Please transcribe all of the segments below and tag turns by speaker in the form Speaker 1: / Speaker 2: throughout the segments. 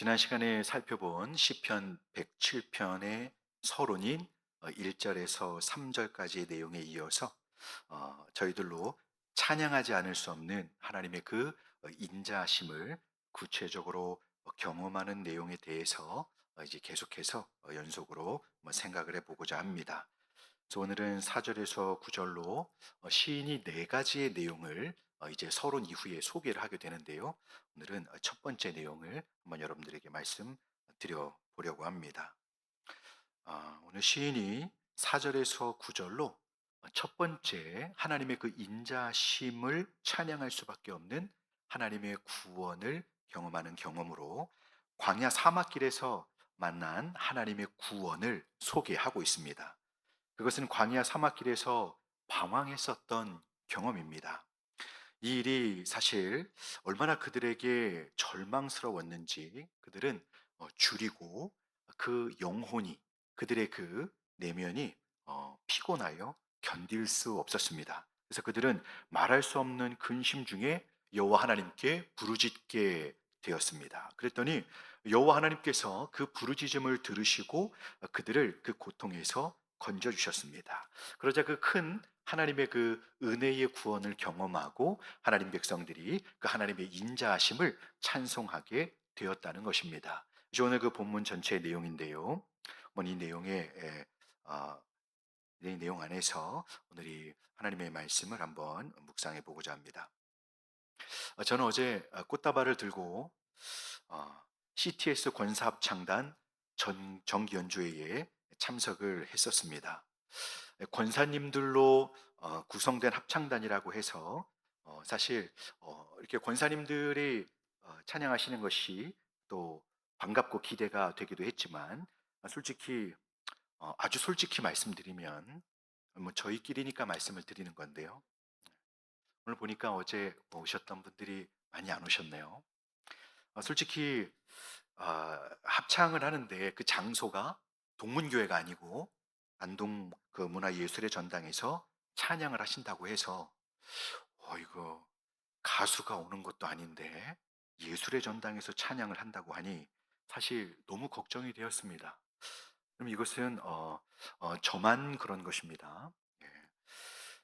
Speaker 1: 지난 시간에 살펴본 시편 107편의 서론인 1절에서 3절까지의 내용에 이어서 저희들로 찬양하지 않을 수 없는 하나님의 그 인자하심을 구체적으로 경험하는 내용에 대해서 이제 계속해서 연속으로 생각을 해보고자 합니다. 그래서 오늘은 4절에서 9절로 시인이 네 가지의 내용을 이제 서론 이후에 소개를 하게 되는데요. 오늘은 첫 번째 내용을 한번 여러분들에게 말씀드려 보려고 합니다. 오늘 시인이 4절에서 9절로 첫 번째 하나님의 그 인자심을 찬양할 수밖에 없는 하나님의 구원을 경험하는 경험으로 광야 사막길에서 만난 하나님의 구원을 소개하고 있습니다. 그것은 광야 사막길에서 방황했었던 경험입니다. 이 일이 사실 얼마나 그들에게 절망스러웠는지 그들은 줄이고 그 영혼이 그들의 그 내면이 피곤하여 견딜 수 없었습니다. 그래서 그들은 말할 수 없는 근심 중에 여호와 하나님께 부르짖게 되었습니다. 그랬더니 여호와 하나님께서 그 부르짖음을 들으시고 그들을 그 고통에서 건져 주셨습니다. 그러자 그 큰 하나님의 그 은혜의 구원을 경험하고 하나님 백성들이 그 하나님의 인자하심을 찬송하게 되었다는 것입니다. 이제 오늘 그 본문 전체의 내용인데요. 이 내용의 아, 이 내용 안에서 오늘 이 하나님의 말씀을 한번 묵상해 보고자 합니다. 저는 어제 꽃다발을 들고 CTS 권사합창단 정기 연주회에 참석을 했었습니다. 권사님들로 구성된 합창단이라고 해서 사실 이렇게 권사님들이 찬양하시는 것이 또 반갑고 기대가 되기도 했지만 솔직히 아주 솔직히 말씀드리면 저희끼리니까 말씀을 드리는 건데요. 오늘 보니까 어제 오셨던 분들이 많이 안 오셨네요. 솔직히 합창을 하는데 그 장소가 동문교회가 아니고 안동 그 문화예술의 전당에서 찬양을 하신다고 해서 이거 가수가 오는 것도 아닌데 예술의 전당에서 찬양을 한다고 하니 사실 너무 걱정이 되었습니다. 그럼 이것은 저만 그런 것입니다. 예.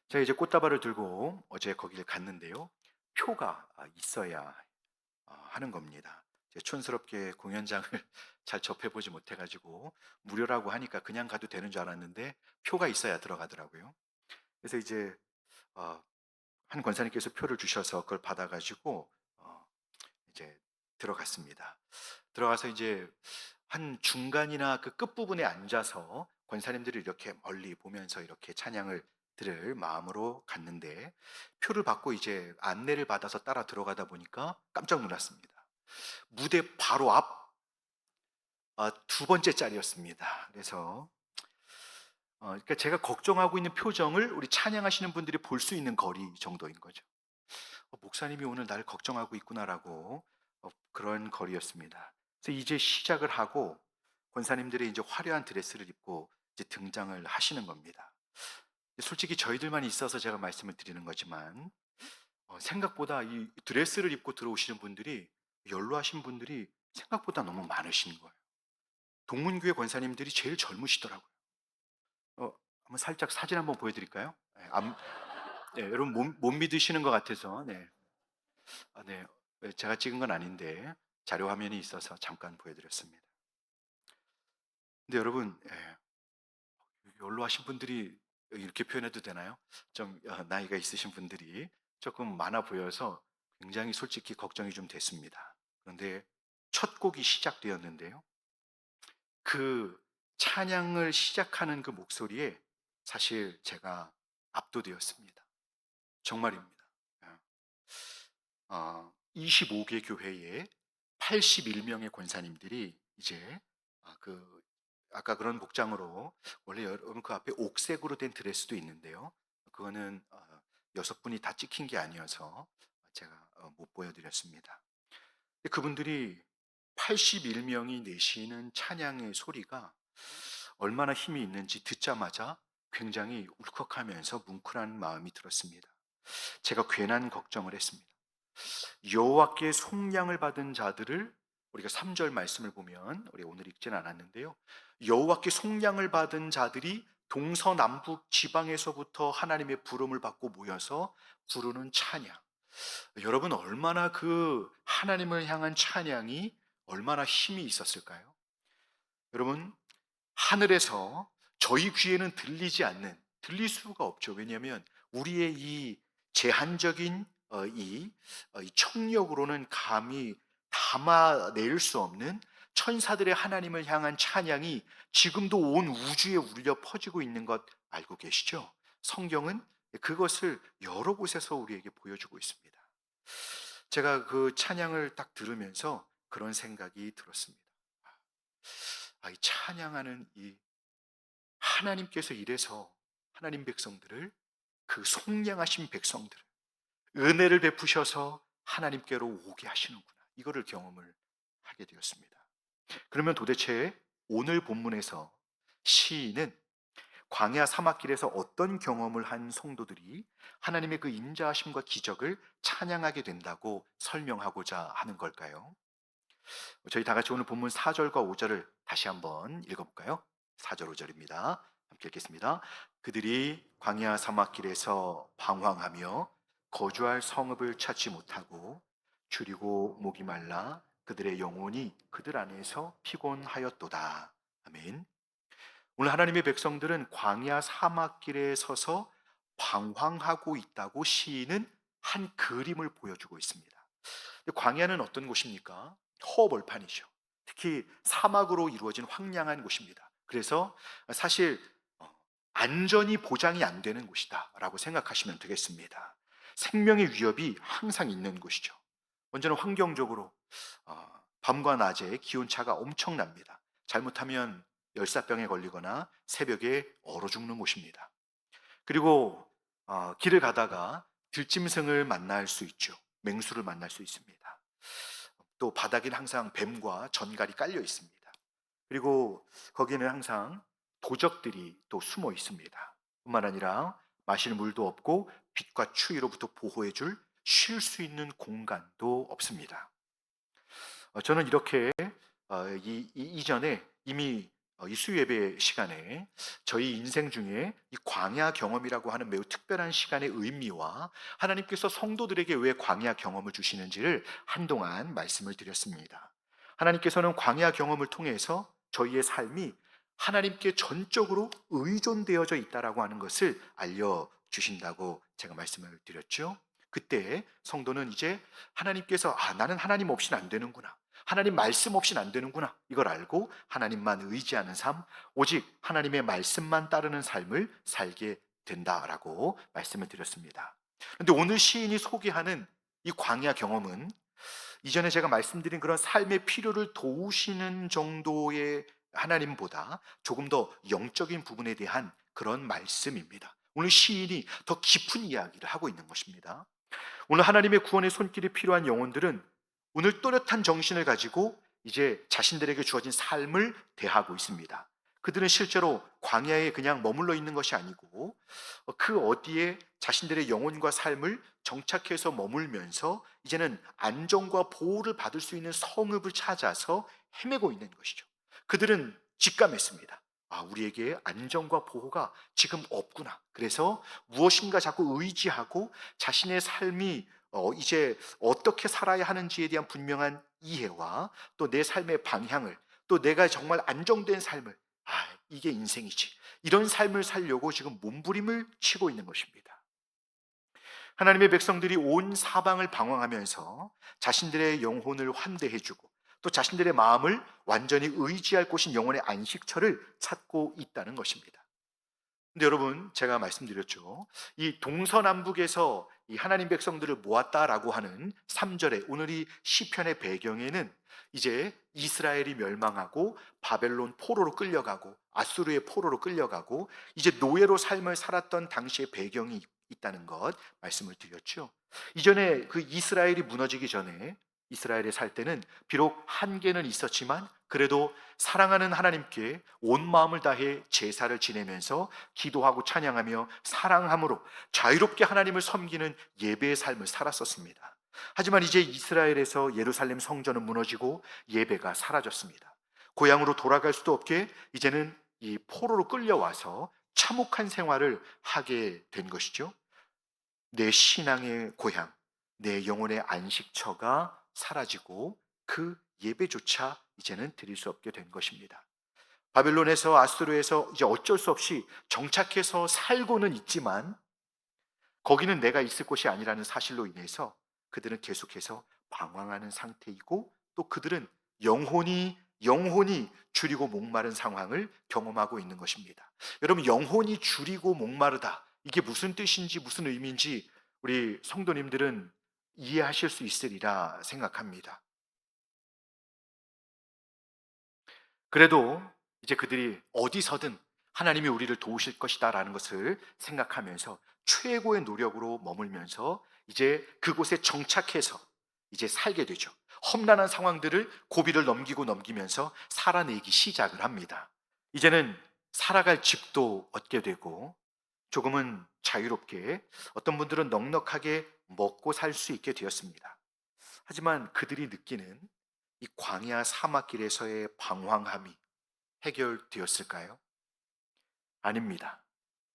Speaker 1: 제가 이제 꽃다발을 들고 어제 거기를 갔는데요. 표가 있어야 하는 겁니다. 촌스럽게 공연장을 잘 접해보지 못해가지고 무료라고 하니까 그냥 가도 되는 줄 알았는데 표가 있어야 들어가더라고요. 그래서 이제 어, 한 권사님께서 표를 주셔서 그걸 받아가지고 이제 들어갔습니다. 들어가서 이제 한 중간이나 그 끝부분에 앉아서 권사님들이 이렇게 멀리 보면서 이렇게 찬양을 들을 마음으로 갔는데 표를 받고 이제 안내를 받아서 따라 들어가다 보니까 깜짝 놀랐습니다. 무대 바로 앞 두 번째 자리였습니다. 그래서 그러니까 제가 걱정하고 있는 표정을 우리 찬양하시는 분들이 볼 수 있는 거리 정도인 거죠. 목사님이 오늘 날 걱정하고 있구나라고 그런 거리였습니다. 그래서 이제 시작을 하고 권사님들이 이제 화려한 드레스를 입고 이제 등장을 하시는 겁니다. 솔직히 저희들만 있어서 제가 말씀을 드리는 거지만 생각보다 이 드레스를 입고 들어오시는 분들이 연로하신 분들이 생각보다 너무 많으신 거예요. 동문교회 권사님들이 제일 젊으시더라고요. 한번 살짝 사진 한번 보여드릴까요? 네, 여러분 못 믿으시는 것 같아서 네. 네. 제가 찍은 건 아닌데 자료 화면이 있어서 잠깐 보여드렸습니다. 근데 여러분, 연로하신 분들이 이렇게 표현해도 되나요? 좀 나이가 있으신 분들이 조금 많아 보여서 굉장히 솔직히 걱정이 좀 됐습니다. 그런데 첫 곡이 시작되었는데요. 그 찬양을 시작하는 그 목소리에 사실 제가 압도되었습니다. 정말입니다. 25개 교회에 81명의 권사님들이 이제 그 아까 그런 복장으로 원래 여러분 그 앞에 옥색으로 된 드레스도 있는데요. 그거는 6분이 다 찍힌 게 아니어서 제가 못 보여드렸습니다. 근데 그분들이 81명이 내시는 찬양의 소리가 얼마나 힘이 있는지 듣자마자 굉장히 울컥하면서 뭉클한 마음이 들었습니다. 제가 괜한 걱정을 했습니다. 여호와께 속량을 받은 자들을 우리가 3절 말씀을 보면 우리 오늘 읽지는 않았는데요. 여호와께 속량을 받은 자들이 동서남북 지방에서부터 하나님의 부름을 받고 모여서 부르는 찬양. 여러분 얼마나 그 하나님을 향한 찬양이 얼마나 힘이 있었을까요? 여러분 하늘에서 저희 귀에는 들릴 수가 없죠. 왜냐하면 우리의 이 제한적인 이 청력으로는 감히 담아낼 수 없는 천사들의 하나님을 향한 찬양이 지금도 온 우주에 울려 퍼지고 있는 것 알고 계시죠? 성경은 그것을 여러 곳에서 우리에게 보여주고 있습니다. 제가 그 찬양을 딱 들으면서 그런 생각이 들었습니다. 이 찬양하는 이 하나님께서 이래서 하나님 백성들을, 그 속량하신 백성들을 은혜를 베푸셔서 하나님께로 오게 하시는구나, 이거를 경험을 하게 되었습니다. 그러면 도대체 오늘 본문에서 시인은 광야 사막길에서 어떤 경험을 한 성도들이 하나님의 그 인자하심과 기적을 찬양하게 된다고 설명하고자 하는 걸까요? 저희 다 같이 오늘 본문 4절과 5절을 다시 한번 읽어볼까요? 4절 5절입니다. 함께 읽겠습니다. 그들이 광야 사막길에서 방황하며 거주할 성읍을 찾지 못하고 줄이고 목이 말라 그들의 영혼이 그들 안에서 피곤하였도다. 아멘. 오늘 하나님의 백성들은 광야 사막길에 서서 방황하고 있다고 시인은 한 그림을 보여주고 있습니다. 광야는 어떤 곳입니까? 허벌판이죠. 특히 사막으로 이루어진 황량한 곳입니다. 그래서 사실 안전이 보장이 안 되는 곳이다라고 생각하시면 되겠습니다. 생명의 위협이 항상 있는 곳이죠. 먼저는 환경적으로 밤과 낮에 기온차가 엄청납니다. 잘못하면 열사병에 걸리거나 새벽에 얼어 죽는 곳입니다. 그리고 길을 가다가 들짐승을 만날 수 있죠. 맹수를 만날 수 있습니다. 또 바닥엔 항상 뱀과 전갈이 깔려 있습니다. 그리고 거기는 항상 도적들이 또 숨어 있습니다. 뿐만 아니라 마실 물도 없고 빛과 추위로부터 보호해줄 쉴 수 있는 공간도 없습니다. 저는 이렇게 이전에 이미 이 수요예배 시간에 저희 인생 중에 이 광야 경험이라고 하는 매우 특별한 시간의 의미와 하나님께서 성도들에게 왜 광야 경험을 주시는지를 한동안 말씀을 드렸습니다. 하나님께서는 광야 경험을 통해서 저희의 삶이 하나님께 전적으로 의존되어져 있다라고 하는 것을 알려주신다고 제가 말씀을 드렸죠. 그때 성도는 이제 하나님께서 나는 하나님 없이는 안 되는구나, 하나님 말씀 없이는 안 되는구나, 이걸 알고 하나님만 의지하는 삶, 오직 하나님의 말씀만 따르는 삶을 살게 된다라고 말씀을 드렸습니다. 그런데 오늘 시인이 소개하는 이 광야 경험은 이전에 제가 말씀드린 그런 삶의 필요를 도우시는 정도의 하나님보다 조금 더 영적인 부분에 대한 그런 말씀입니다. 오늘 시인이 더 깊은 이야기를 하고 있는 것입니다. 오늘 하나님의 구원의 손길이 필요한 영혼들은 오늘 또렷한 정신을 가지고 이제 자신들에게 주어진 삶을 대하고 있습니다. 그들은 실제로 광야에 그냥 머물러 있는 것이 아니고 그 어디에 자신들의 영혼과 삶을 정착해서 머물면서 이제는 안정과 보호를 받을 수 있는 성읍을 찾아서 헤매고 있는 것이죠. 그들은 직감했습니다. 우리에게 안정과 보호가 지금 없구나. 그래서 무엇인가 자꾸 의지하고 자신의 삶이 이제 어떻게 살아야 하는지에 대한 분명한 이해와 또 내 삶의 방향을, 또 내가 정말 안정된 삶을, 이게 인생이지, 이런 삶을 살려고 지금 몸부림을 치고 있는 것입니다. 하나님의 백성들이 온 사방을 방황하면서 자신들의 영혼을 환대해주고 또 자신들의 마음을 완전히 의지할 곳인 영혼의 안식처를 찾고 있다는 것입니다. 근데 여러분, 제가 말씀드렸죠. 이 동서남북에서 이 하나님 백성들을 모았다라고 하는 3절에 오늘 이 시편의 배경에는 이제 이스라엘이 멸망하고 바벨론 포로로 끌려가고 아수르의 포로로 끌려가고 이제 노예로 삶을 살았던 당시의 배경이 있다는 것 말씀을 드렸죠. 이전에 그 이스라엘이 무너지기 전에 이스라엘에 살 때는 비록 한계는 있었지만 그래도 사랑하는 하나님께 온 마음을 다해 제사를 지내면서 기도하고 찬양하며 사랑함으로 자유롭게 하나님을 섬기는 예배의 삶을 살았었습니다. 하지만 이제 이스라엘에서 예루살렘 성전은 무너지고 예배가 사라졌습니다. 고향으로 돌아갈 수도 없게 이제는 이 포로로 끌려와서 참혹한 생활을 하게 된 것이죠. 내 신앙의 고향, 내 영혼의 안식처가 사라지고 그 예배조차 이제는 드릴 수 없게 된 것입니다. 바벨론에서 아수르에서 이제 어쩔 수 없이 정착해서 살고는 있지만 거기는 내가 있을 곳이 아니라는 사실로 인해서 그들은 계속해서 방황하는 상태이고 또 그들은 영혼이 줄이고 목마른 상황을 경험하고 있는 것입니다. 여러분, 영혼이 줄이고 목마르다. 이게 무슨 뜻인지 무슨 의미인지 우리 성도님들은 이해하실 수 있으리라 생각합니다. 그래도 이제 그들이 어디서든 하나님이 우리를 도우실 것이다라는 것을 생각하면서 최고의 노력으로 머물면서 이제 그곳에 정착해서 이제 살게 되죠. 험난한 상황들을 고비를 넘기면서 살아내기 시작을 합니다. 이제는 살아갈 집도 얻게 되고 조금은 자유롭게 어떤 분들은 넉넉하게 먹고 살 수 있게 되었습니다. 하지만 그들이 느끼는 이 광야 사막길에서의 방황함이 해결되었을까요? 아닙니다.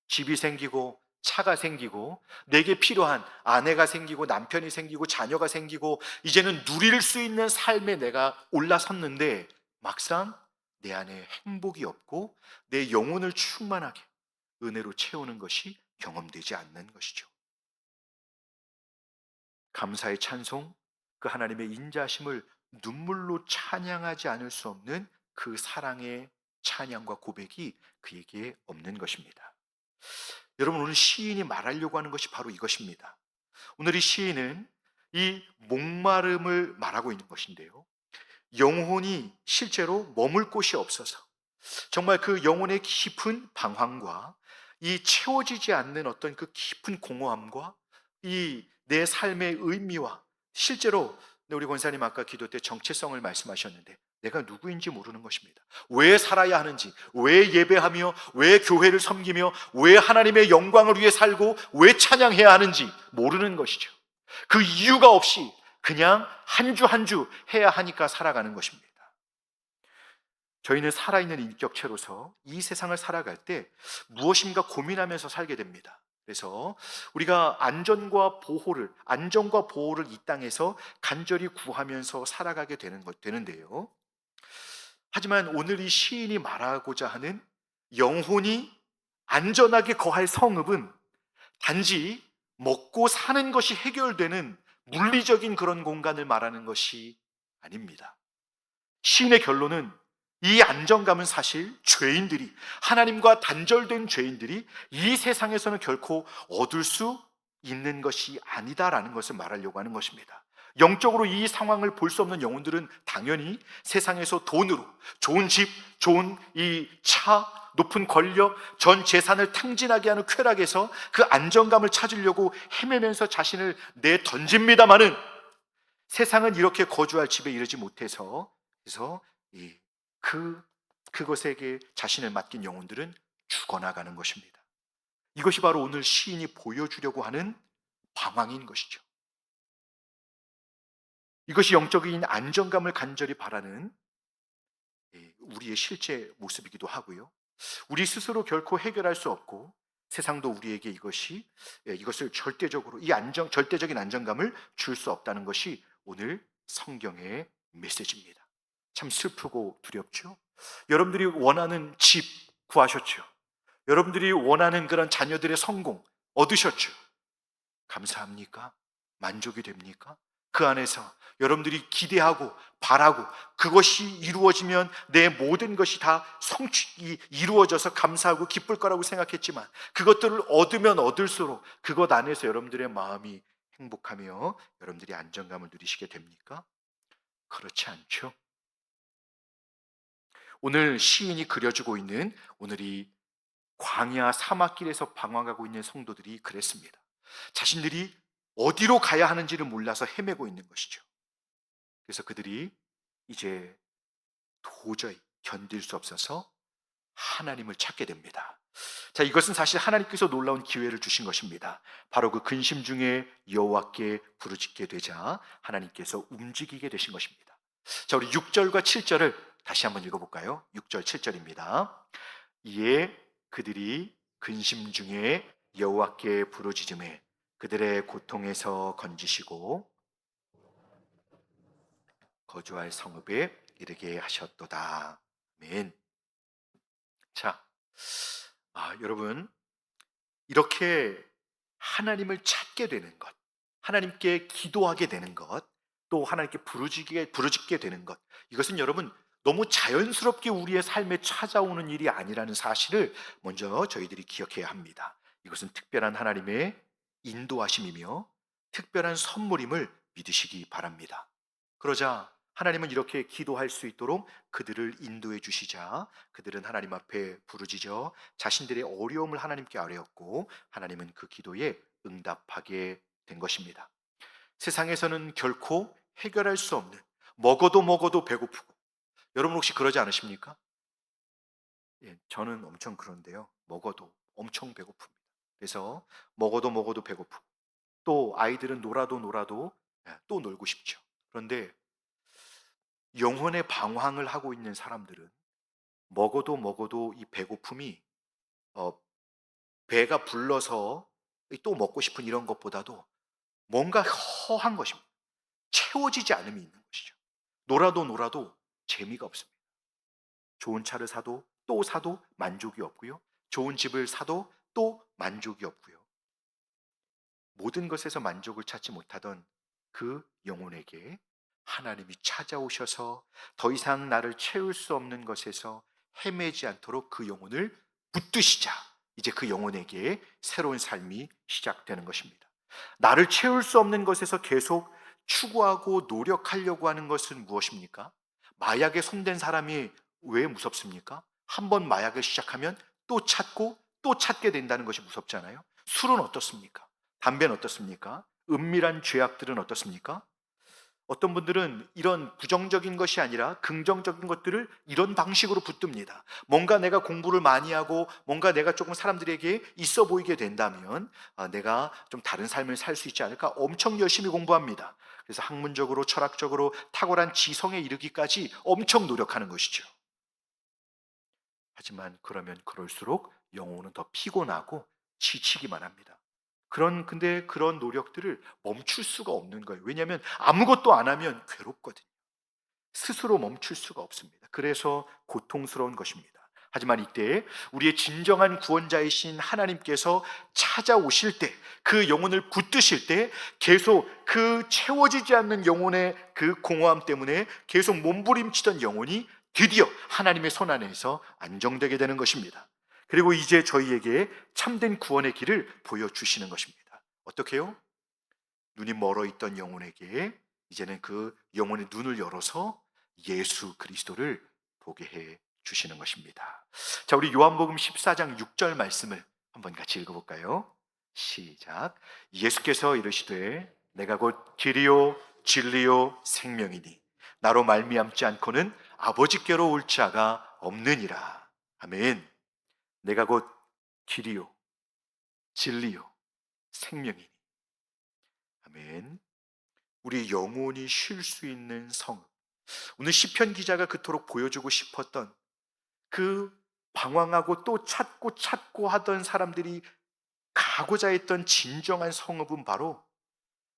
Speaker 1: 집이 생기고 차가 생기고 내게 필요한 아내가 생기고 남편이 생기고 자녀가 생기고 이제는 누릴 수 있는 삶에 내가 올라섰는데 막상 내 안에 행복이 없고 내 영혼을 충만하게 은혜로 채우는 것이 경험되지 않는 것이죠. 감사의 찬송, 그 하나님의 인자심을 눈물로 찬양하지 않을 수 없는 그 사랑의 찬양과 고백이 그에게 없는 것입니다. 여러분, 오늘 시인이 말하려고 하는 것이 바로 이것입니다. 오늘 이 시인은 이 목마름을 말하고 있는 것인데요. 영혼이 실제로 머물 곳이 없어서 정말 그 영혼의 깊은 방황과 이 채워지지 않는 어떤 그 깊은 공허함과 이 내 삶의 의미와 실제로 우리 권사님 아까 기도 때 정체성을 말씀하셨는데 내가 누구인지 모르는 것입니다. 왜 살아야 하는지, 왜 예배하며, 왜 교회를 섬기며, 왜 하나님의 영광을 위해 살고, 왜 찬양해야 하는지 모르는 것이죠. 그 이유가 없이 그냥 한 주 한 주 해야 하니까 살아가는 것입니다. 저희는 살아있는 인격체로서 이 세상을 살아갈 때 무엇인가 고민하면서 살게 됩니다. 그래서 우리가 안전과 보호를 이 땅에서 간절히 구하면서 살아가게 되는데요. 하지만 오늘 이 시인이 말하고자 하는 영혼이 안전하게 거할 성읍은 단지 먹고 사는 것이 해결되는 물리적인 그런 공간을 말하는 것이 아닙니다. 시인의 결론은 이 안정감은 사실 하나님과 단절된 죄인들이 이 세상에서는 결코 얻을 수 있는 것이 아니다라는 것을 말하려고 하는 것입니다. 영적으로 이 상황을 볼 수 없는 영혼들은 당연히 세상에서 돈으로 좋은 집, 좋은 이 차, 높은 권력, 전 재산을 탕진하게 하는 쾌락에서 그 안정감을 찾으려고 헤매면서 자신을 내던집니다마는 세상은 이렇게 거주할 집에 이르지 못해서 그래서 그것에게 자신을 맡긴 영혼들은 죽어나가는 것입니다. 이것이 바로 오늘 시인이 보여주려고 하는 방황인 것이죠. 이것이 영적인 안정감을 간절히 바라는 우리의 실제 모습이기도 하고요. 우리 스스로 결코 해결할 수 없고 세상도 우리에게 이것을 절대적인 안정감을 줄 수 없다는 것이 오늘 성경의 메시지입니다. 참 슬프고 두렵죠. 여러분들이 원하는 집 구하셨죠. 여러분들이 원하는 그런 자녀들의 성공 얻으셨죠. 감사합니까? 만족이 됩니까? 그 안에서 여러분들이 기대하고 바라고 그것이 이루어지면 내 모든 것이 다 이루어져서 감사하고 기쁠 거라고 생각했지만 그것들을 얻으면 얻을수록 그것 안에서 여러분들의 마음이 행복하며 여러분들이 안정감을 누리시게 됩니까? 그렇지 않죠. 오늘 시인이 그려주고 있는 오늘이 광야 사막길에서 방황하고 있는 성도들이 그랬습니다. 자신들이 어디로 가야 하는지를 몰라서 헤매고 있는 것이죠. 그래서 그들이 이제 도저히 견딜 수 없어서 하나님을 찾게 됩니다. 자, 이것은 사실 하나님께서 놀라운 기회를 주신 것입니다. 바로 그 근심 중에 여호와께 부르짖게 되자 하나님께서 움직이게 되신 것입니다. 자, 우리 6절과 7절을 다시 한번 읽어볼까요? 6절 7절입니다. 이에 그들이 근심 중에 여호와께 부르짖음에 그들의 고통에서 건지시고 거주할 성읍에 이르게 하셨도다. 아멘. 자, 여러분, 이렇게 하나님을 찾게 되는 것, 하나님께 기도하게 되는 것, 또 하나님께 부르짖게 되는 것, 이것은 여러분 너무 자연스럽게 우리의 삶에 찾아오는 일이 아니라는 사실을 먼저 저희들이 기억해야 합니다. 이것은 특별한 하나님의 인도하심이며 특별한 선물임을 믿으시기 바랍니다. 그러자 하나님은 이렇게 기도할 수 있도록 그들을 인도해 주시자 그들은 하나님 앞에 부르짖어 자신들의 어려움을 하나님께 아뢰었고 하나님은 그 기도에 응답하게 된 것입니다. 세상에서는 결코 해결할 수 없는, 먹어도 배고프고, 여러분 혹시 그러지 않으십니까? 예, 저는 엄청 그런데요. 먹어도 엄청 배고픕니다. 그래서 먹어도 배고프고, 또 아이들은 놀아도 또 놀고 싶죠. 그런데 영혼의 방황을 하고 있는 사람들은 먹어도 이 배고픔이 어, 배가 불러서 또 먹고 싶은 이런 것보다도 뭔가 허한 것입니다. 채워지지 않음이 있는 것이죠. 놀아도 재미가 없습니다. 좋은 차를 사도 또 사도 만족이 없고요. 좋은 집을 사도 또 만족이 없고요. 모든 것에서 만족을 찾지 못하던 그 영혼에게 하나님이 찾아오셔서 더 이상 나를 채울 수 없는 것에서 헤매지 않도록 그 영혼을 붙드시자 이제 그 영혼에게 새로운 삶이 시작되는 것입니다. 나를 채울 수 없는 것에서 계속 추구하고 노력하려고 하는 것은 무엇입니까? 마약에 손댄 사람이 왜 무섭습니까? 한번 마약을 시작하면 또 찾고 또 찾게 된다는 것이 무섭잖아요. 술은 어떻습니까? 담배는 어떻습니까? 은밀한 죄악들은 어떻습니까? 어떤 분들은 이런 부정적인 것이 아니라 긍정적인 것들을 이런 방식으로 붙듭니다. 뭔가 내가 공부를 많이 하고 뭔가 내가 조금 사람들에게 있어 보이게 된다면 내가 좀 다른 삶을 살 수 있지 않을까 엄청 열심히 공부합니다. 그래서 학문적으로 철학적으로 탁월한 지성에 이르기까지 엄청 노력하는 것이죠. 하지만 그러면 그럴수록 영혼은 더 피곤하고 지치기만 합니다. 근데 그런 노력들을 멈출 수가 없는 거예요. 왜냐하면 아무것도 안 하면 괴롭거든요. 스스로 멈출 수가 없습니다. 그래서 고통스러운 것입니다. 하지만 이때 우리의 진정한 구원자이신 하나님께서 찾아오실 때, 그 영혼을 붙드실 때 계속 그 채워지지 않는 영혼의 그 공허함 때문에 계속 몸부림치던 영혼이 드디어 하나님의 손 안에서 안정되게 되는 것입니다. 그리고 이제 저희에게 참된 구원의 길을 보여주시는 것입니다. 어떻게요? 눈이 멀어 있던 영혼에게 이제는 그 영혼의 눈을 열어서 예수 그리스도를 보게 해 주시는 것입니다. 자, 우리 요한복음 14장 6절 말씀을 한번 같이 읽어볼까요? 시작. 예수께서 이르시되 내가 곧 길이요 진리요 생명이니 나로 말미암지 않고는 아버지께로 올 자가 없느니라. 아멘. 내가 곧 길이요 진리요 생명이니. 아멘. 우리 영혼이 쉴 수 있는 성. 오늘 시편 기자가 그토록 보여주고 싶었던 그 방황하고 또 찾고 하던 사람들이 가고자 했던 진정한 성읍은 바로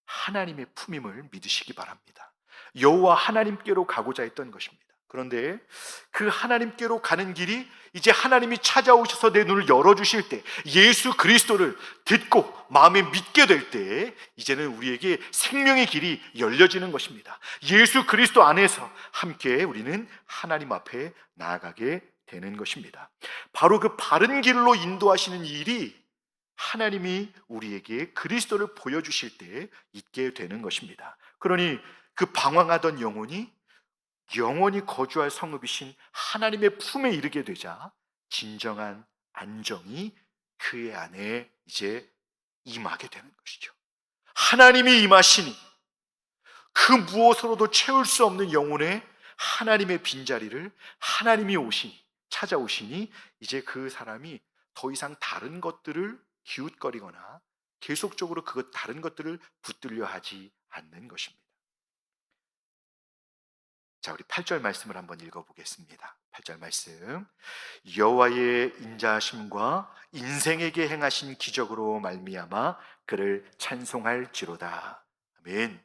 Speaker 1: 하나님의 품임을 믿으시기 바랍니다. 여호와 하나님께로 가고자 했던 것입니다. 그런데 그 하나님께로 가는 길이 이제 하나님이 찾아오셔서 내 눈을 열어주실 때, 예수 그리스도를 듣고 마음에 믿게 될 때 이제는 우리에게 생명의 길이 열려지는 것입니다. 예수 그리스도 안에서 함께 우리는 하나님 앞에 나아가게 되는 것입니다. 바로 그 바른 길로 인도하시는 일이 하나님이 우리에게 그리스도를 보여주실 때 있게 되는 것입니다. 그러니 그 방황하던 영원히 거주할 성읍이신 하나님의 품에 이르게 되자 진정한 안정이 그의 안에 이제 임하게 되는 것이죠. 하나님이 임하시니 그 무엇으로도 채울 수 없는 영혼에 하나님의 빈자리를 하나님이 오시니 찾아오시니 이제 그 사람이 더 이상 다른 것들을 기웃거리거나 계속적으로 그 다른 것들을 붙들려 하지 않는 것입니다. 자, 우리 8절 말씀을 한번 읽어보겠습니다. 8절 말씀. 여호와의 인자하심과 인생에게 행하신 기적으로 말미암아 그를 찬송할지로다. 아멘.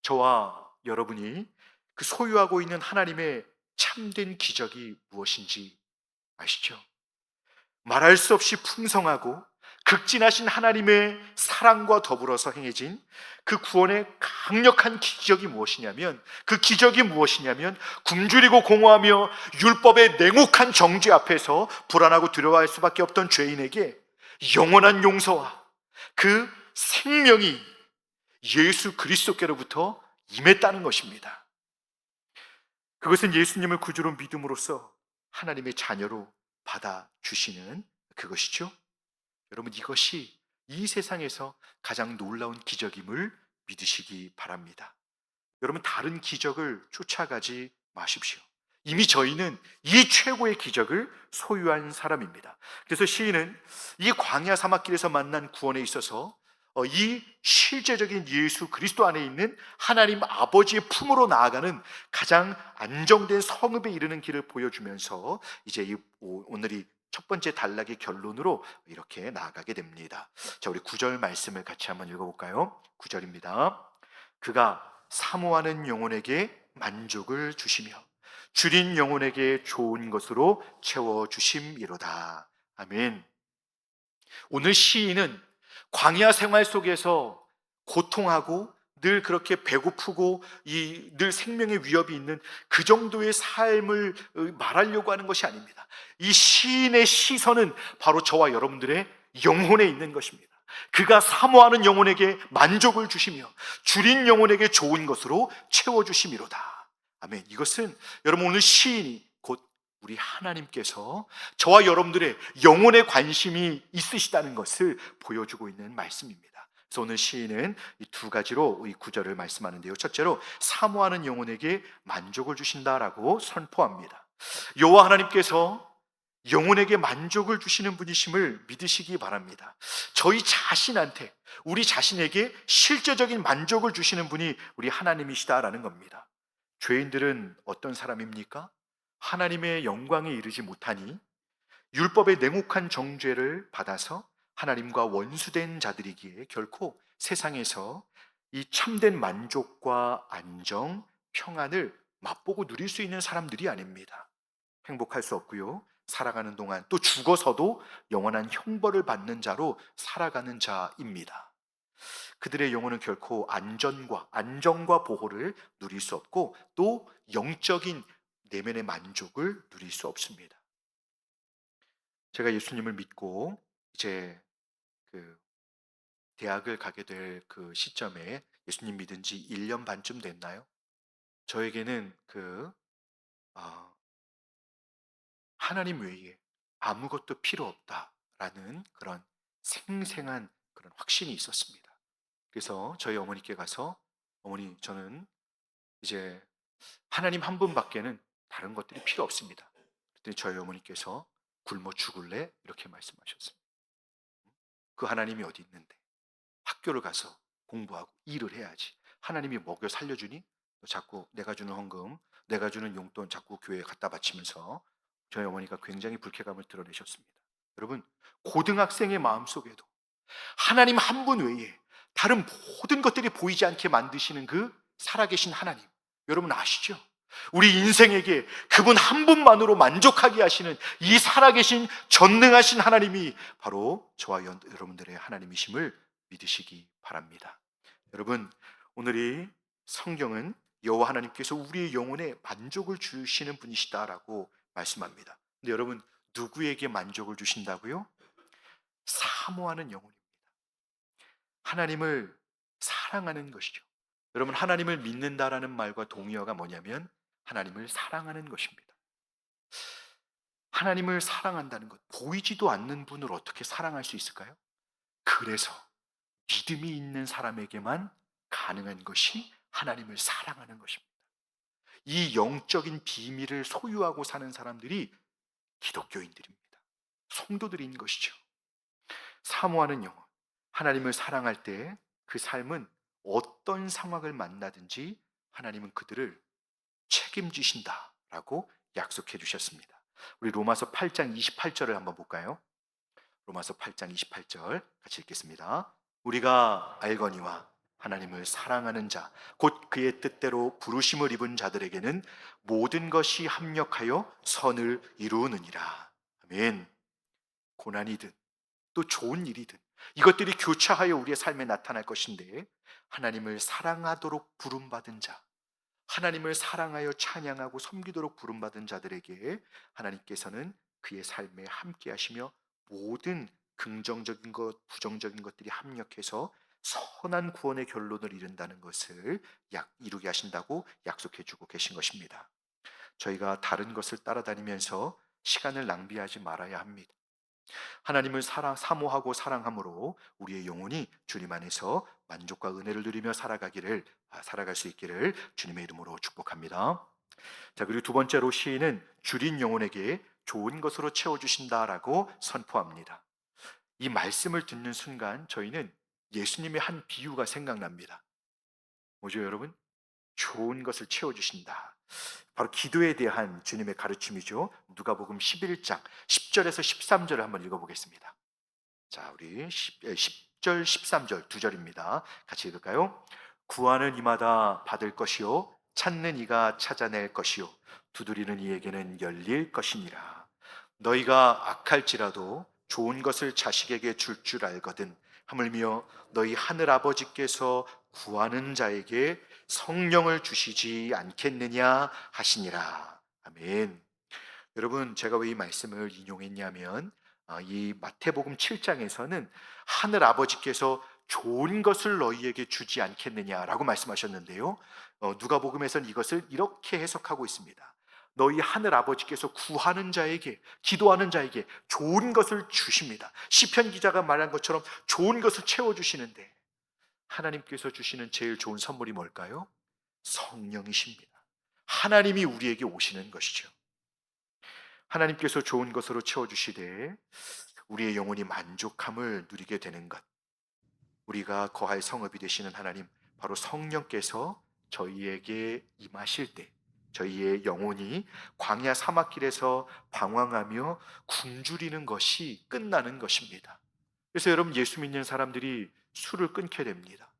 Speaker 1: 저와 여러분이 그 소유하고 있는 하나님의 참된 기적이 무엇인지 아시죠? 말할 수 없이 풍성하고 극진하신 하나님의 사랑과 더불어서 행해진 그 구원의 강력한 기적이 무엇이냐면, 그 기적이 무엇이냐면 굶주리고 공허하며 율법의 냉혹한 정죄 앞에서 불안하고 두려워할 수밖에 없던 죄인에게 영원한 용서와 그 생명이 예수 그리스도께로부터 임했다는 것입니다. 그것은 예수님을 구주로 믿음으로써 하나님의 자녀로 받아주시는 그것이죠. 여러분, 이것이 이 세상에서 가장 놀라운 기적임을 믿으시기 바랍니다. 여러분, 다른 기적을 쫓아가지 마십시오. 이미 저희는 이 최고의 기적을 소유한 사람입니다. 그래서 시인은 이 광야 사막길에서 만난 구원에 있어서 이 실제적인 예수 그리스도 안에 있는 하나님 아버지의 품으로 나아가는 가장 안정된 성읍에 이르는 길을 보여주면서 이제 오늘이 첫 번째 단락의 결론으로 이렇게 나아가게 됩니다. 자, 우리 9절 말씀을 같이 한번 읽어볼까요? 9절입니다. 그가 사모하는 영혼에게 만족을 주시며 줄인 영혼에게 좋은 것으로 채워주심이로다. 아멘. 오늘 시인은 광야 생활 속에서 고통하고 늘 그렇게 배고프고 늘 생명의 위협이 있는 그 정도의 삶을 말하려고 하는 것이 아닙니다. 이 시인의 시선은 바로 저와 여러분들의 영혼에 있는 것입니다. 그가 사모하는 영혼에게 만족을 주시며 줄인 영혼에게 좋은 것으로 채워주심이로다. 아멘. 이것은 여러분, 오늘 시인이 곧 우리 하나님께서 저와 여러분들의 영혼에 관심이 있으시다는 것을 보여주고 있는 말씀입니다. 그래서 오늘 시인은 이 두 가지로 이 구절을 말씀하는데요. 첫째로 사모하는 영혼에게 만족을 주신다라고 선포합니다. 여호와 하나님께서 영혼에게 만족을 주시는 분이심을 믿으시기 바랍니다. 저희 자신한테, 우리 자신에게 실제적인 만족을 주시는 분이 우리 하나님이시다라는 겁니다. 죄인들은 어떤 사람입니까? 하나님의 영광에 이르지 못하니 율법의 냉혹한 정죄를 받아서 하나님과 원수된 자들이기에 결코 세상에서 이 참된 만족과 안정, 평안을 맛보고 누릴 수 있는 사람들이 아닙니다. 행복할 수 없고요. 살아가는 동안 또 죽어서도 영원한 형벌을 받는 자로 살아가는 자입니다. 그들의 영혼은 결코 안정과 보호를 누릴 수 없고 또 영적인 내면의 만족을 누릴 수 없습니다. 제가 예수님을 믿고 이제 그 대학을 가게 될 그 시점에 예수님 믿은 지 1년 반쯤 됐나요? 저에게는 아, 하나님 외에 아무것도 필요 없다라는 그런 생생한 그런 확신이 있었습니다. 그래서 저희 어머니께 가서, 어머니, 저는 이제 하나님 한 분밖에는 다른 것들이 필요 없습니다. 그랬더니 저희 어머니께서 굶어 죽을래? 이렇게 말씀하셨습니다. 그 하나님이 어디 있는데? 학교를 가서 공부하고 일을 해야지. 하나님이 먹여 살려주니? 자꾸 내가 주는 헌금, 내가 주는 용돈 자꾸 교회에 갖다 바치면서 저희 어머니가 굉장히 불쾌감을 드러내셨습니다. 여러분, 고등학생의 마음속에도 하나님 한 분 외에 다른 모든 것들이 보이지 않게 만드시는 그 살아계신 하나님, 여러분 아시죠? 우리 인생에게 그분 한 분만으로 만족하게 하시는 이 살아계신 전능하신 하나님이 바로 저와 여러분들의 하나님이심을 믿으시기 바랍니다. 여러분, 오늘 이 성경은 여호와 하나님께서 우리의 영혼에 만족을 주시는 분이시다라고 말씀합니다. 근데 여러분, 누구에게 만족을 주신다고요? 사모하는 영혼입니다. 하나님을 사랑하는 것이죠. 여러분, 하나님을 믿는다라는 말과 동의어가 뭐냐면 하나님을 사랑하는 것입니다. 하나님을 사랑한다는 것, 보이지도 않는 분을 어떻게 사랑할 수 있을까요? 그래서 믿음이 있는 사람에게만 가능한 것이 하나님을 사랑하는 것입니다. 이 영적인 비밀을 소유하고 사는 사람들이 기독교인들입니다. 성도들인 것이죠. 사모하는 영혼, 하나님을 사랑할 때 그 삶은 어떤 상황을 만나든지 하나님은 그들을 책임지신다라고 약속해 주셨습니다. 우리 로마서 8장 28절을 한번 볼까요? 로마서 8장 28절 같이 읽겠습니다. 우리가 알거니와 하나님을 사랑하는 자, 곧 그의 뜻대로 부르심을 입은 자들에게는 모든 것이 합력하여 선을 이루느니라. 아멘. 고난이든 또 좋은 일이든 이것들이 교차하여 우리의 삶에 나타날 것인데, 하나님을 사랑하도록 부름받은 자, 하나님을 사랑하여 찬양하고 섬기도록 부름받은 자들에게 하나님께서는 그의 삶에 함께 하시며 모든 긍정적인 것, 부정적인 것들이 합력해서 선한 구원의 결론을 이룬다는 것을 이루게 하신다고 약속해 주고 계신 것입니다. 저희가 다른 것을 따라다니면서 시간을 낭비하지 말아야 합니다. 하나님을 사모하고 사랑함으로 우리의 영혼이 주님 안에서 만족과 은혜를 누리며 살아갈 수 있기를 주님의 이름으로 축복합니다. 자, 그리고 두 번째로 시인은 줄인 영혼에게 좋은 것으로 채워주신다라고 선포합니다. 이 말씀을 듣는 순간 저희는 예수님의 한 비유가 생각납니다. 뭐죠, 여러분? 좋은 것을 채워주신다. 바로 기도에 대한 주님의 가르침이죠. 누가복음 11장 10절에서 13절을 한번 읽어보겠습니다. 자, 우리 10절 13절 두 절입니다. 같이 읽을까요? 구하는 이마다 받을 것이요, 찾는 이가 찾아낼 것이요, 두드리는 이에게는 열릴 것이니라. 너희가 악할지라도 좋은 것을 자식에게 줄 알거든 하물며 너희 하늘 아버지께서 구하는 자에게 성령을 주시지 않겠느냐 하시니라. 아멘. 여러분, 제가 왜 이 말씀을 인용했냐면, 이 마태복음 7장에서는 하늘 아버지께서 좋은 것을 너희에게 주지 않겠느냐라고 말씀하셨는데요, 누가복음에서는 이것을 이렇게 해석하고 있습니다. 너희 하늘 아버지께서 구하는 자에게, 기도하는 자에게 좋은 것을 주십니다. 시편 기자가 말한 것처럼 좋은 것을 채워주시는데, 하나님께서 주시는 제일 좋은 선물이 뭘까요? 성령이십니다. 하나님이 우리에게 오시는 것이죠. 하나님께서 좋은 것으로 채워주시되 우리의 영혼이 만족함을 누리게 되는 것, 우리가 거할 성읍이 되시는 하나님, 바로 성령께서 저희에게 임하실 때 저희의 영혼이 광야 사막길에서 방황하며 굶주리는 것이 끝나는 것입니다. 그래서 여러분, 예수 믿는 사람들이 술을 끊게 됩니다.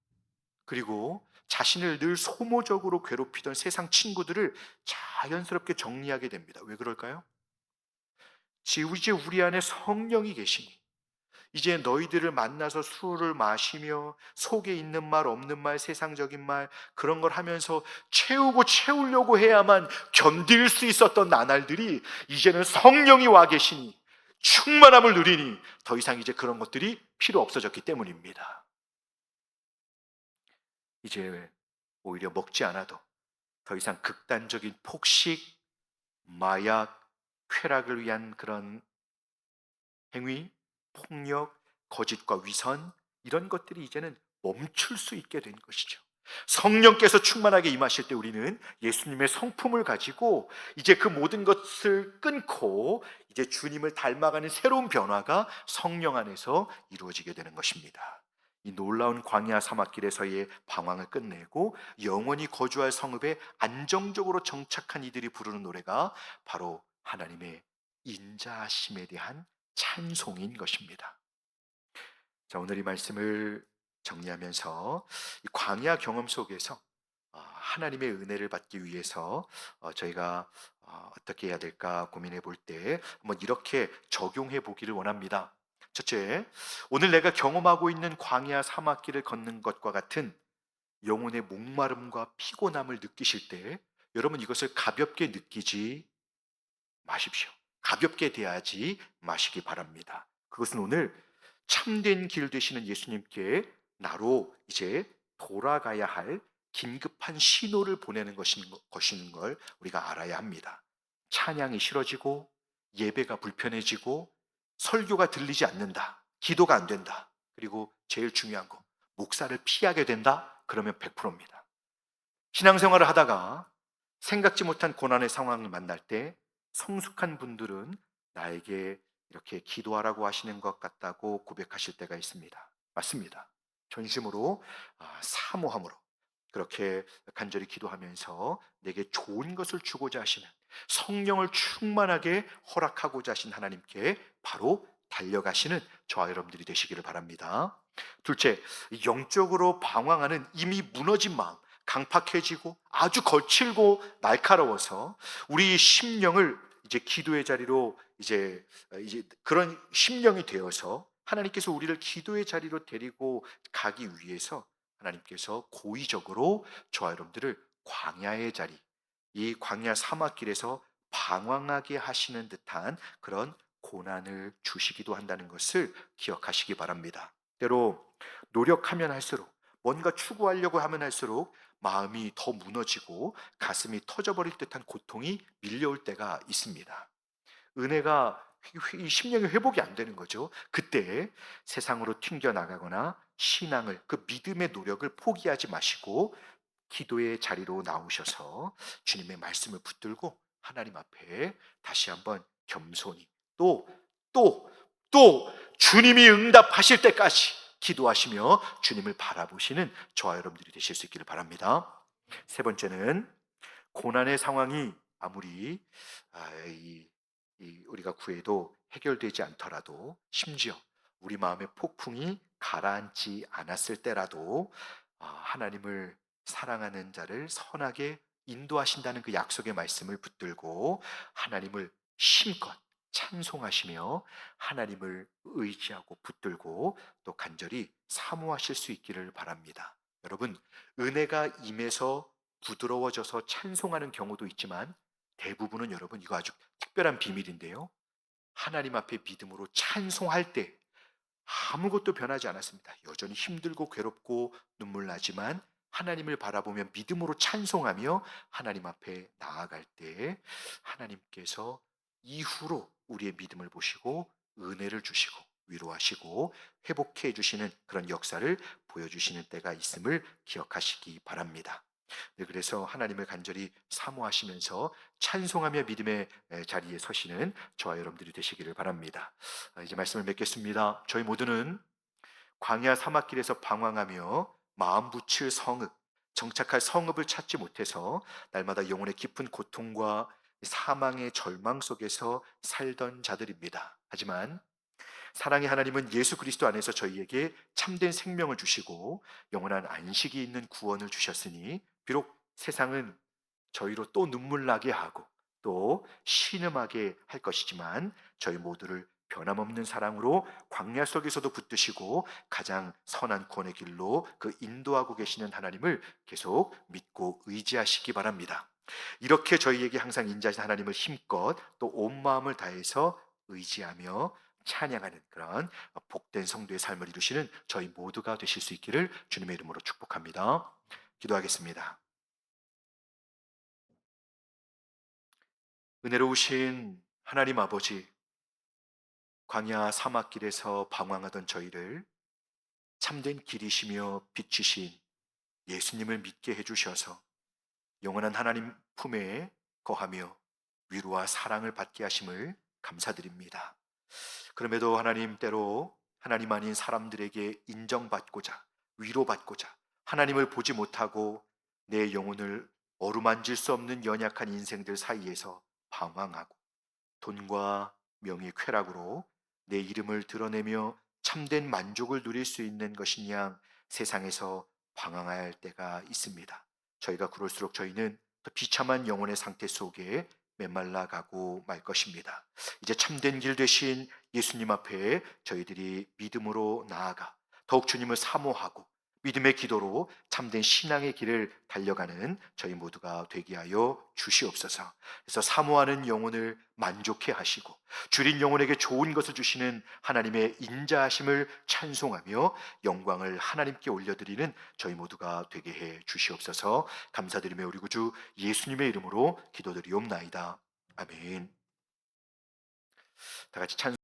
Speaker 1: 그리고 자신을 늘 소모적으로 괴롭히던 세상 친구들을 자연스럽게 정리하게 됩니다. 왜 그럴까요? 이제 우리 안에 성령이 계시니 이제 너희들을 만나서 술을 마시며 속에 있는 말 없는 말 세상적인 말 그런 걸 하면서 채우려고 해야만 견딜 수 있었던 나날들이 이제는 성령이 와 계시니 충만함을 누리니 더 이상 이제 그런 것들이 필요 없어졌기 때문입니다. 이제 오히려 먹지 않아도 더 이상 극단적인 폭식, 마약, 쾌락을 위한 그런 행위, 폭력, 거짓과 위선, 이런 것들이 이제는 멈출 수 있게 된 것이죠. 성령께서 충만하게 임하실 때 우리는 예수님의 성품을 가지고 이제 그 모든 것을 끊고 이제 주님을 닮아가는 새로운 변화가 성령 안에서 이루어지게 되는 것입니다. 이 놀라운 광야 사막길에서의 방황을 끝내고 영원히 거주할 성읍에 안정적으로 정착한 이들이 부르는 노래가 바로 하나님의 인자하심에 대한 찬송인 것입니다. 자, 오늘 이 말씀을 정리하면서 이 광야 경험 속에서 하나님의 은혜를 받기 위해서 저희가 어떻게 해야 될까 고민해 볼 때 한번 이렇게 적용해 보기를 원합니다. 첫째, 오늘 내가 경험하고 있는 광야 사막길을 걷는 것과 같은 영혼의 목마름과 피곤함을 느끼실 때 여러분, 이것을 가볍게 느끼지 마십시오. 가볍게 대하지 마시기 바랍니다. 그것은 오늘 참된 길 되시는 예수님께 나로 이제 돌아가야 할 긴급한 신호를 보내는 것인 걸 우리가 알아야 합니다. 찬양이 싫어지고 예배가 불편해지고 설교가 들리지 않는다, 기도가 안 된다, 그리고 제일 중요한 거 목사를 피하게 된다, 그러면 100%입니다. 신앙생활을 하다가 생각지 못한 고난의 상황을 만날 때 성숙한 분들은 나에게 이렇게 기도하라고 하시는 것 같다고 고백하실 때가 있습니다. 맞습니다. 전심으로 사모함으로 그렇게 간절히 기도하면서 내게 좋은 것을 주고자 하시는, 성령을 충만하게 허락하고자 하신 하나님께 바로 달려가시는 저와 여러분들이 되시기를 바랍니다. 둘째, 영적으로 방황하는 이미 무너진 마음, 강팍해지고 아주 거칠고 날카로워서 우리 심령을 이제 기도의 자리로 이제 그런 심령이 되어서 하나님께서 우리를 기도의 자리로 데리고 가기 위해서 하나님께서 고의적으로 저와 여러분들을 광야의 자리, 이 광야 사막길에서 방황하게 하시는 듯한 그런 고난을 주시기도 한다는 것을 기억하시기 바랍니다. 때로 노력하면 할수록, 뭔가 추구하려고 하면 할수록 마음이 더 무너지고 가슴이 터져버릴 듯한 고통이 밀려올 때가 있습니다. 은혜가, 이 심령의 회복이 안 되는 거죠. 그때 세상으로 튕겨 나가거나 신앙을, 그 믿음의 노력을 포기하지 마시고 기도의 자리로 나오셔서 주님의 말씀을 붙들고 하나님 앞에 다시 한번 겸손히 또 또 또 주님이 응답하실 때까지 기도하시며 주님을 바라보시는 저와 여러분들이 되실 수 있기를 바랍니다. 세 번째는, 고난의 상황이 아무리 우리가 구해도 해결되지 않더라도, 심지어 우리 마음의 폭풍이 가라앉지 않았을 때라도 하나님을 사랑하는 자를 선하게 인도하신다는 그 약속의 말씀을 붙들고 하나님을 힘껏 찬송하시며 하나님을 의지하고 붙들고 또 간절히 사모하실 수 있기를 바랍니다. 여러분, 은혜가 임해서 부드러워져서 찬송하는 경우도 있지만 대부분은, 여러분, 이거 아주 특별한 비밀인데요, 하나님 앞에 믿음으로 찬송할 때 아무것도 변하지 않았습니다. 여전히 힘들고 괴롭고 눈물 나지만 하나님을 바라보며 믿음으로 찬송하며 하나님 앞에 나아갈 때 하나님께서 이후로 우리의 믿음을 보시고 은혜를 주시고 위로하시고 회복해 주시는 그런 역사를 보여주시는 때가 있음을 기억하시기 바랍니다. 네, 그래서 하나님을 간절히 사모하시면서 찬송하며 믿음의 자리에 서시는 저와 여러분들이 되시기를 바랍니다. 이제 말씀을 맺겠습니다. 저희 모두는 광야 사막길에서 방황하며 마음 붙일 성읍, 정착할 성읍을 찾지 못해서 날마다 영혼의 깊은 고통과 사망의 절망 속에서 살던 자들입니다. 하지만 사랑의 하나님은 예수 그리스도 안에서 저희에게 참된 생명을 주시고 영원한 안식이 있는 구원을 주셨으니, 비록 세상은 저희로 또 눈물 나게 하고 또 신음하게 할 것이지만 저희 모두를 변함없는 사랑으로 광야 속에서도 붙드시고 가장 선한 구원의 길로 그 인도하고 계시는 하나님을 계속 믿고 의지하시기 바랍니다. 이렇게 저희에게 항상 인자하신 하나님을 힘껏 또 온 마음을 다해서 의지하며 찬양하는 그런 복된 성도의 삶을 이루시는 저희 모두가 되실 수 있기를 주님의 이름으로 축복합니다. 기도하겠습니다. 은혜로우신 하나님 아버지, 광야 사막길에서 방황하던 저희를 참된 길이시며 빛이신 예수님을 믿게 해주셔서 영원한 하나님 품에 거하며 위로와 사랑을 받게 하심을 감사드립니다. 그럼에도 하나님, 때로 하나님 아닌 사람들에게 인정받고자, 위로받고자 하나님을 보지 못하고 내 영혼을 어루만질 수 없는 연약한 인생들 사이에서 방황하고 돈과 명의 쾌락으로 내 이름을 드러내며 참된 만족을 누릴 수 있는 것이냐, 세상에서 방황할 때가 있습니다. 저희가 그럴수록 저희는 더 비참한 영혼의 상태 속에 메말라 가고 말 것입니다. 이제 참된 길 되신 예수님 앞에 저희들이 믿음으로 나아가 더욱 주님을 사모하고 믿음의 기도로 참된 신앙의 길을 달려가는 저희 모두가 되게 하여 주시옵소서. 그래서 사모하는 영혼을 만족해 하시고 줄인 영혼에게 좋은 것을 주시는 하나님의 인자하심을 찬송하며 영광을 하나님께 올려드리는 저희 모두가 되게 해 주시옵소서. 감사드리며 우리 구주 예수님의 이름으로 기도드리옵나이다. 아멘. 다 같이 찬송